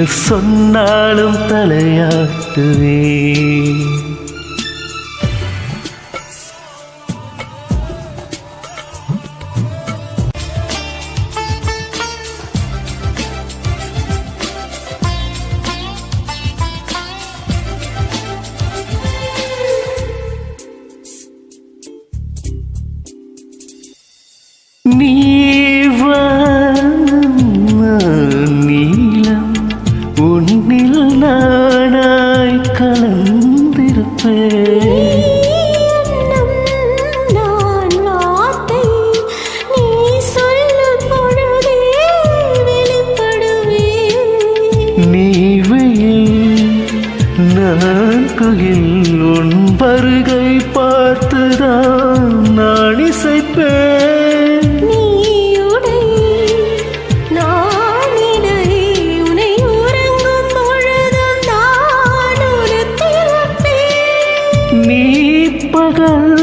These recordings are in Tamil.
சொன்னாலும் தலையாட்டுவே. நீலம் உன்னில் நானாய் கலந்திருப்பேன். நீ வெயில் நான் குயில் உன் வருகை பார்த்துதான் நான் இசைப்பேன். நீ பகல்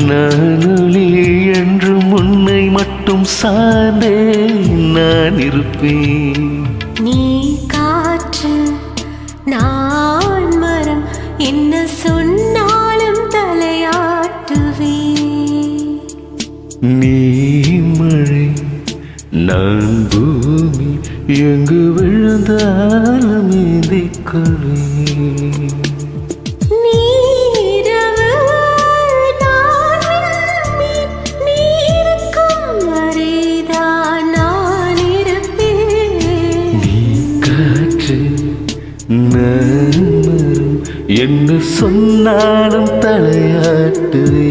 நான் ஒளி என்று முன்னை மட்டும் சார்ந்தே நான் இருப்பேன். நீ காற்று நான் மரம் என்ன சொன்னாலும் தலையாட்டுவே. நீ மழை நான் பூமி எங்கு விழுந்தாலும் மீதிக்கொள்வேன். என்ன சொன்னாலும் தலையாட்டுவே.